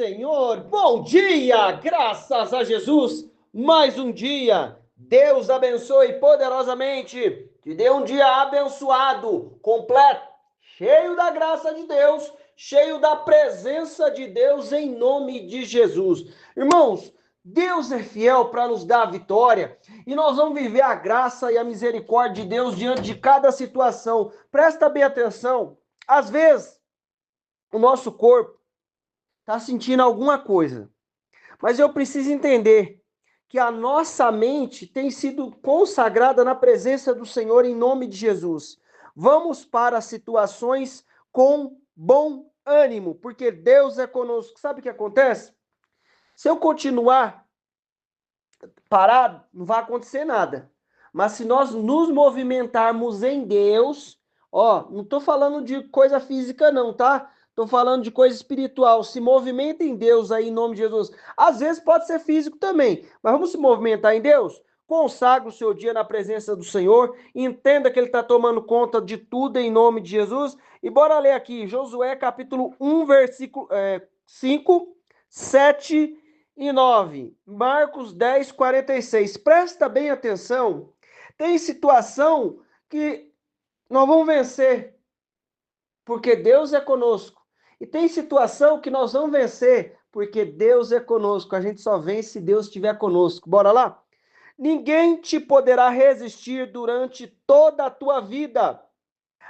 Senhor, bom dia, graças a Jesus, mais um dia, Deus abençoe poderosamente, te dê um dia abençoado, completo, cheio da graça de Deus, cheio da presença de Deus, em nome de Jesus. Irmãos, Deus é fiel para nos dar a vitória, e nós vamos viver a graça e a misericórdia de Deus diante de cada situação. Presta bem atenção, às vezes, o nosso corpo está sentindo alguma coisa. Mas eu preciso entender que a nossa mente tem sido consagrada na presença do Senhor em nome de Jesus. Vamos para as situações com bom ânimo, porque Deus é conosco. Sabe o que acontece? Se eu continuar parado, não vai acontecer nada. Mas se nós nos movimentarmos em Deus, ó, não estou falando de coisa física não, tá? Estou falando de coisa espiritual. Se movimenta em Deus aí, em nome de Jesus. Às vezes pode ser físico também, mas vamos se movimentar em Deus? Consagre o seu dia na presença do Senhor. Entenda que Ele está tomando conta de tudo em nome de Jesus. E bora ler aqui, Josué capítulo 1, versículo 5, 7 e 9. Marcos 10, 46. Presta bem atenção. Tem situação que nós vamos vencer, porque Deus é conosco. E tem situação que nós vamos vencer, porque Deus é conosco. A gente só vence se Deus estiver conosco. Bora lá? Ninguém te poderá resistir durante toda a tua vida.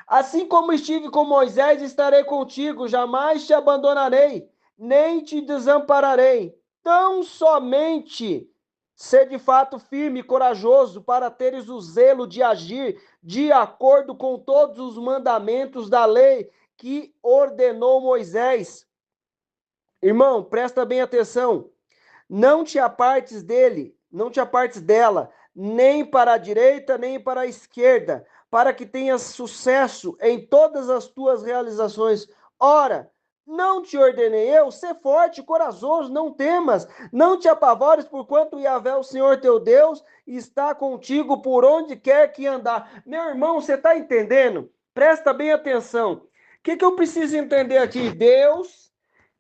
Assim como estive com Moisés, estarei contigo, jamais te abandonarei, nem te desampararei. Tão somente ser de fato firme e corajoso para teres o zelo de agir de acordo com todos os mandamentos da lei que ordenou Moisés. Irmão, presta bem atenção. Não te apartes dele, não te apartes dela, nem para a direita, nem para a esquerda, para que tenhas sucesso em todas as tuas realizações. Ora, não te ordenei eu? Ser forte e corajoso, não temas, não te apavores, porquanto Yahvé, o Senhor teu Deus, está contigo por onde quer que andar. Meu irmão, você está entendendo? Presta bem atenção. O que eu preciso entender aqui?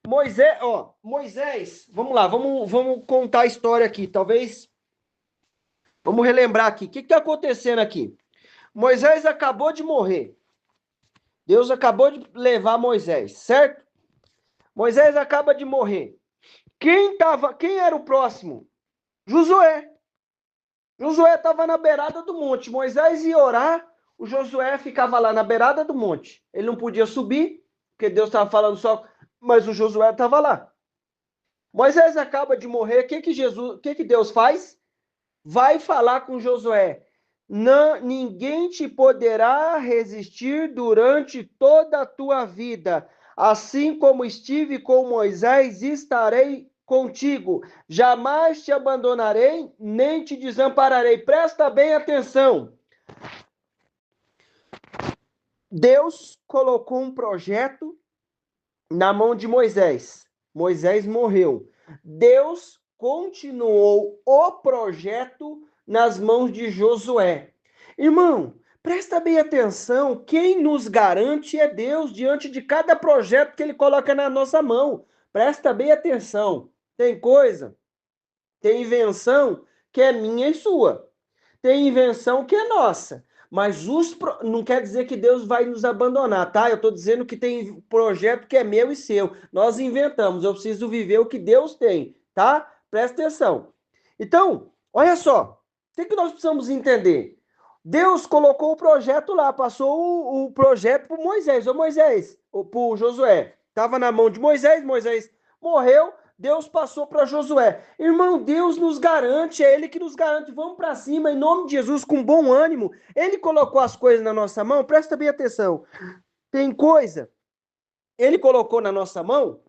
Moisés, vamos lá, vamos contar a história aqui, talvez, vamos relembrar aqui, o que está acontecendo aqui? Moisés acabou de morrer, Deus acabou de levar Moisés, certo? Moisés acaba de morrer, quem era o próximo? Josué estava na beirada do monte, Moisés ia orar, o Josué ficava lá na beirada do monte, ele não podia subir, porque Deus estava falando só, mas o Josué estava lá. Moisés acaba de morrer, o que Deus faz? Vai falar com Josué. Não, ninguém te poderá resistir durante toda a tua vida. Assim como estive com Moisés, estarei contigo. Jamais te abandonarei, nem te desampararei. Presta bem atenção. Deus colocou um projeto na mão de Moisés. Moisés morreu. Deus continuou o projeto nas mãos de Josué. Irmão, presta bem atenção, quem nos garante é Deus diante de cada projeto que Ele coloca na nossa mão. Presta bem atenção. Tem invenção que é minha e sua. Tem invenção que é nossa. Mas não quer dizer que Deus vai nos abandonar, tá? Eu estou dizendo que tem projeto que é meu e seu. Nós inventamos, eu preciso viver o que Deus tem, tá? Presta atenção. Então, olha só, o que nós precisamos entender? Deus colocou o projeto lá, passou o projeto para Moisés, ou para Josué. Estava na mão de Moisés, Moisés morreu, Deus passou para Josué. Irmão, Deus nos garante, é Ele que nos garante. Vamos para cima, em nome de Jesus, com bom ânimo. Ele colocou as coisas na nossa mão, presta bem atenção. Tem coisa, Ele colocou na nossa mão,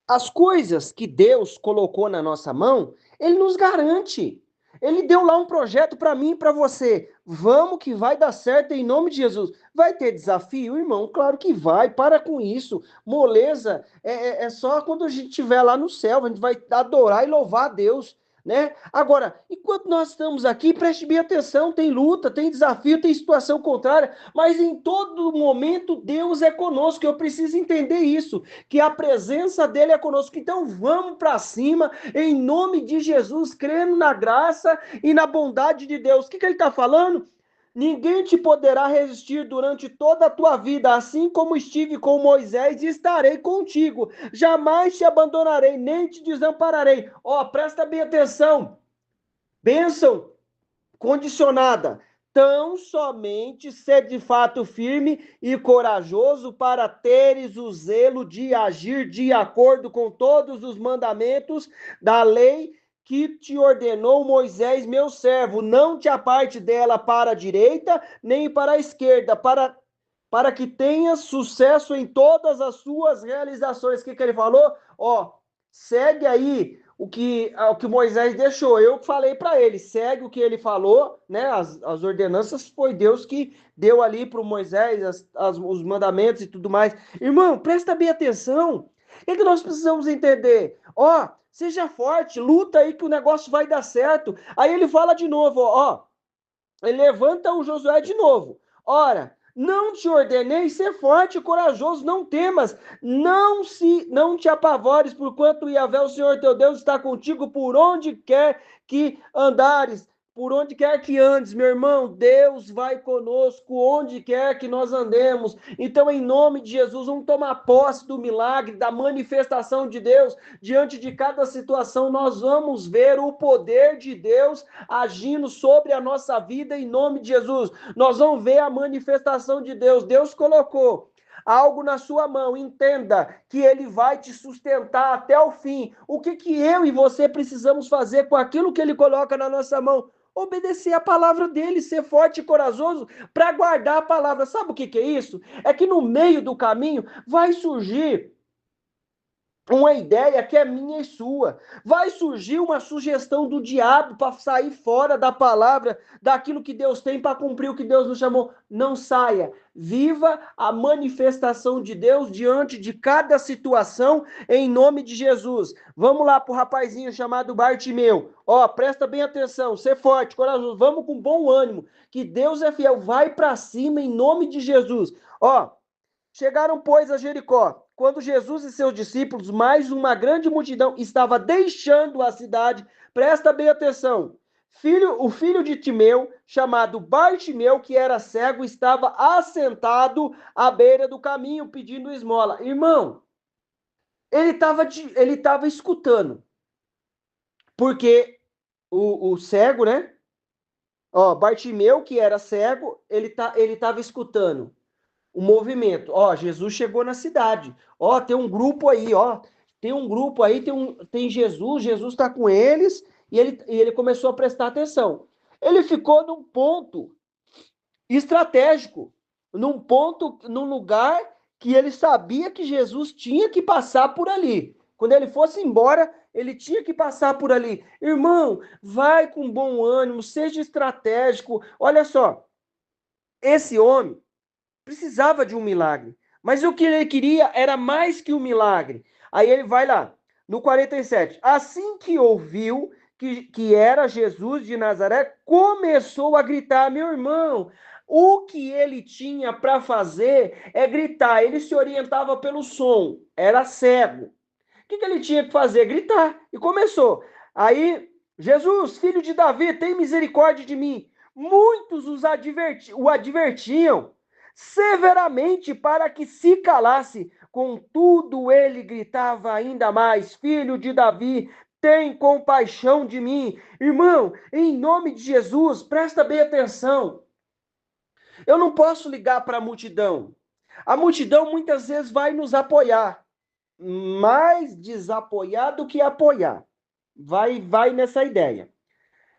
as coisas que Deus colocou na nossa mão, Ele nos garante. Ele deu lá um projeto para mim e para você. Vamos que vai dar certo em nome de Jesus. Vai ter desafio, irmão? Claro que vai. Para com isso. Moleza é só quando a gente estiver lá no céu. A gente vai adorar e louvar a Deus. né? Agora, enquanto nós estamos aqui, preste bem atenção, tem luta, tem desafio, tem situação contrária, mas em todo momento Deus é conosco. Eu preciso entender isso, que a presença dele é conosco. Então vamos para cima, em nome de Jesus, crendo na graça e na bondade de Deus. O que ele está falando? Ninguém te poderá resistir durante toda a tua vida, assim como estive com Moisés, e estarei contigo. Jamais te abandonarei, nem te desampararei. Ó, presta bem atenção. Bênção condicionada. Tão somente ser de fato firme e corajoso para teres o zelo de agir de acordo com todos os mandamentos da lei que te ordenou Moisés, meu servo. Não te aparte dela para a direita, nem para a esquerda, para que tenhas sucesso em todas as suas realizações. O que ele falou? Ó, segue aí o que Moisés deixou. Eu falei para ele, segue o que ele falou, né? As ordenanças foi Deus que deu ali para o Moisés, os mandamentos e tudo mais. Irmão, presta bem atenção. É que nós precisamos entender. Ó, seja forte, luta aí que o negócio vai dar certo. Aí ele fala de novo, ó, ele levanta o Josué de novo. Ora, não te ordenei ser forte e corajoso, não temas, não te apavores, porquanto Yahvé, o Senhor teu Deus, está contigo por onde quer que andares. Por onde quer que andes, meu irmão, Deus vai conosco onde quer que nós andemos. Então, em nome de Jesus, vamos tomar posse do milagre, da manifestação de Deus. Diante de cada situação, nós vamos ver o poder de Deus agindo sobre a nossa vida em nome de Jesus. Nós vamos ver a manifestação de Deus. Deus colocou algo na sua mão, entenda que ele vai te sustentar até o fim. O que eu e você precisamos fazer com aquilo que ele coloca na nossa mão? Obedecer a palavra dele, ser forte e corajoso para guardar a palavra. Sabe o que é isso? É que no meio do caminho vai surgir uma ideia que é minha e sua. Vai surgir uma sugestão do diabo para sair fora da palavra, daquilo que Deus tem para cumprir o que Deus nos chamou. Não saia. Viva a manifestação de Deus diante de cada situação, em nome de Jesus. Vamos lá para o rapazinho chamado Bartimeu. Ó, presta bem atenção, ser forte, corajoso. Vamos com bom ânimo, que Deus é fiel. Vai para cima em nome de Jesus. Ó, chegaram, pois, a Jericó. Quando Jesus e seus discípulos, mais uma grande multidão, estava deixando a cidade, presta bem atenção. O filho de Timeu, chamado Bartimeu, que era cego, estava assentado à beira do caminho, pedindo esmola. Irmão, ele estava escutando. Porque o cego, né? Ó, Bartimeu, que era cego, ele estava escutando o movimento. Ó, Jesus chegou na cidade. Ó, tem um grupo aí, ó. Tem um grupo aí, tem Jesus está com eles e ele começou a prestar atenção. Ele ficou num ponto estratégico, num lugar que ele sabia que Jesus tinha que passar por ali. Quando ele fosse embora, ele tinha que passar por ali. Irmão, vai com bom ânimo, seja estratégico. Olha só, esse homem precisava de um milagre. Mas o que ele queria era mais que um milagre. Aí ele vai lá, no 47. Assim que ouviu que era Jesus de Nazaré, começou a gritar: meu irmão, o que ele tinha para fazer é gritar. Ele se orientava pelo som, era cego. O que ele tinha que fazer? Gritar. E começou. Aí, Jesus, filho de Davi, tem misericórdia de mim. Muitos o advertiam severamente para que se calasse. Contudo, ele gritava ainda mais: filho de Davi, tem compaixão de mim. Irmão, em nome de Jesus, presta bem atenção. Eu não posso ligar para a multidão. A multidão muitas vezes vai nos apoiar, mais desapoiar do que apoiar. Vai nessa ideia.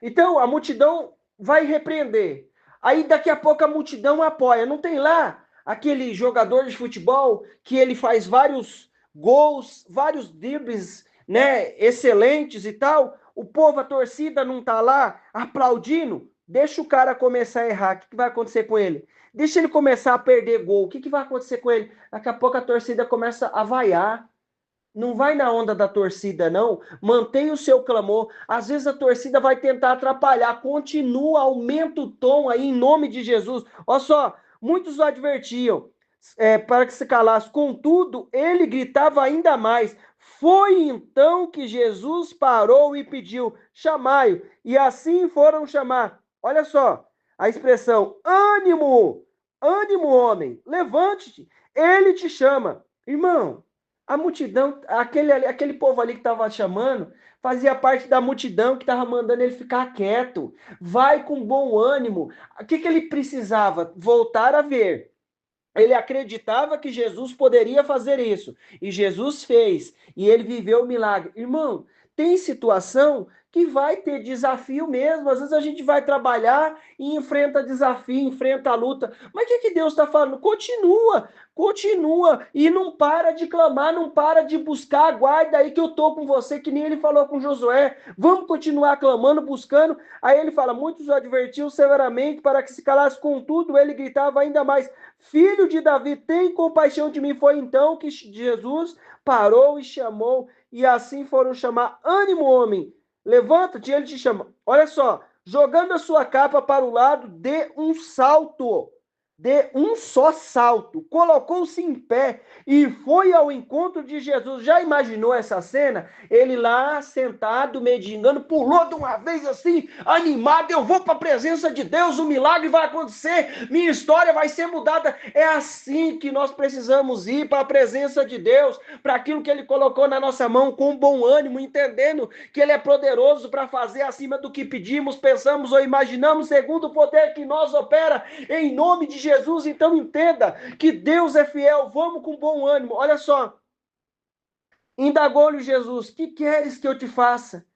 Então, a multidão vai repreender. Aí, daqui a pouco, a multidão apoia. Não tem lá aquele jogador de futebol que ele faz vários gols, vários dribles, né, excelentes e tal. O povo, a torcida não tá lá aplaudindo. Deixa o cara começar a errar. O que vai acontecer com ele? Deixa ele começar a perder gol. O que vai acontecer com ele? Daqui a pouco a torcida começa a vaiar. Não vai na onda da torcida, não. Mantenha o seu clamor. Às vezes a torcida vai tentar atrapalhar. Continua, aumenta o tom aí em nome de Jesus. Olha só, muitos o advertiam para que se calasse. Contudo, ele gritava ainda mais. Foi então que Jesus parou e pediu: chamai-o. E assim foram chamar. Olha só a expressão: ânimo, ânimo, homem, levante-te. Ele te chama. Irmão, a multidão, aquele povo ali que estava chamando, fazia parte da multidão que estava mandando ele ficar quieto. Vai com bom ânimo. O que ele precisava? Voltar a ver. Ele acreditava que Jesus poderia fazer isso. E Jesus fez. E ele viveu o milagre. Irmão, tem situação que vai ter desafio mesmo. Às vezes a gente vai trabalhar e enfrenta desafio, enfrenta a luta. Mas o que Deus está falando? Continua, continua. E não para de clamar, não para de buscar. Aguarda aí que eu estou com você, que nem ele falou com Josué. Vamos continuar clamando, buscando. Aí ele fala, muitos o advertiam severamente para que se calasse. Contudo, ele gritava ainda mais: Filho de Davi, tem compaixão de mim. Foi então que Jesus parou e chamou, e assim foram chamar: ânimo, homem, levanta-te, ele te chama. Olha só, jogando a sua capa para o lado, dê um salto, dê um só salto, colocou-se em pé e foi ao encontro de Jesus. Já imaginou essa cena? Ele lá sentado, mendigando, pulou de uma vez assim, animado: eu vou para a presença de Deus, o milagre vai acontecer, minha história vai ser mudada. É assim que nós precisamos ir para a presença de Deus, para aquilo que Ele colocou na nossa mão, com bom ânimo, entendendo que Ele é poderoso para fazer acima do que pedimos, pensamos ou imaginamos, segundo o poder que nós opera, em nome de Jesus. Então entenda que Deus é fiel. Vamos com bom ânimo. Olha só, indagou-lhe Jesus: que queres que eu te faça?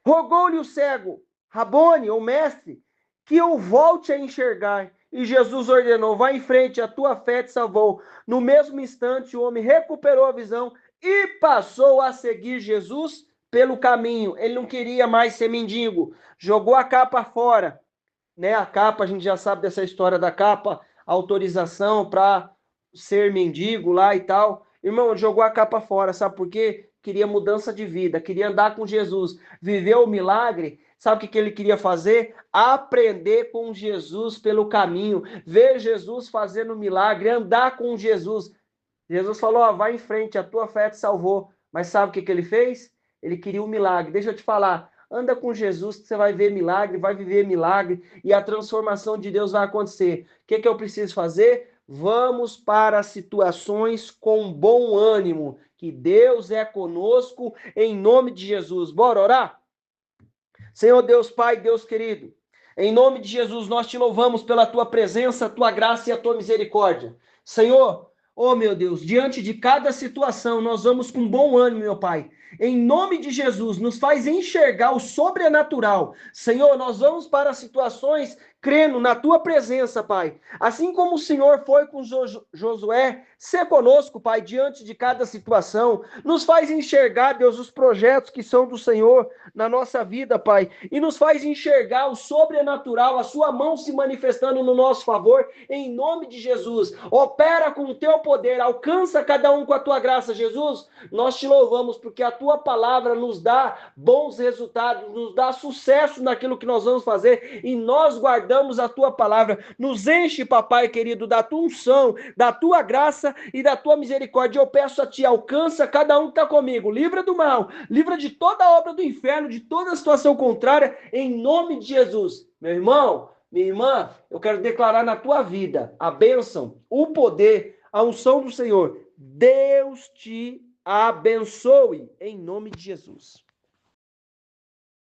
Rogou-lhe o cego: Rabone, ou mestre, que eu volte a enxergar. E Jesus ordenou: vai em frente, a tua fé te salvou. No mesmo instante, o homem recuperou a visão e passou a seguir Jesus pelo caminho. Ele não queria mais ser mendigo. Jogou a capa fora, né? A capa, a gente já sabe dessa história da capa, autorização para ser mendigo lá e tal. Irmão, jogou a capa fora, sabe por quê? Queria mudança de vida, queria andar com Jesus, viver o milagre. Sabe o que ele queria fazer? Aprender com Jesus pelo caminho, ver Jesus fazendo milagre, andar com Jesus. Jesus falou: ó, vai em frente, a tua fé te salvou. Mas sabe o que ele fez? Ele queria um milagre. Deixa eu te falar, anda com Jesus que você vai ver milagre, vai viver milagre e a transformação de Deus vai acontecer. O que eu preciso fazer? Vamos para situações com bom ânimo, que Deus é conosco, em nome de Jesus. Bora orar? Senhor Deus Pai, Deus querido, em nome de Jesus nós te louvamos pela tua presença, tua graça e a tua misericórdia. Senhor, oh meu Deus, diante de cada situação nós vamos com bom ânimo, meu Pai. Em nome de Jesus, nos faz enxergar o sobrenatural. Senhor, nós vamos para situações crendo na tua presença, Pai. Assim como o Senhor foi com Josué, ser conosco, Pai, diante de cada situação. Nos faz enxergar, Deus, os projetos que são do Senhor na nossa vida, Pai. E nos faz enxergar o sobrenatural, a sua mão se manifestando no nosso favor, em nome de Jesus. Opera com o teu poder, alcança cada um com a tua graça, Jesus. Nós te louvamos porque a tua palavra nos dá bons resultados, nos dá sucesso naquilo que nós vamos fazer, e nós guardamos a tua palavra. Nos enche, papai querido, da tua unção, da tua graça e da tua misericórdia. Eu peço a ti, alcança cada um que está comigo, livra do mal, livra de toda a obra do inferno, de toda a situação contrária, em nome de Jesus. Meu irmão, minha irmã, eu quero declarar na tua vida a bênção, o poder, a unção do Senhor. Deus te abençoe, em nome de Jesus.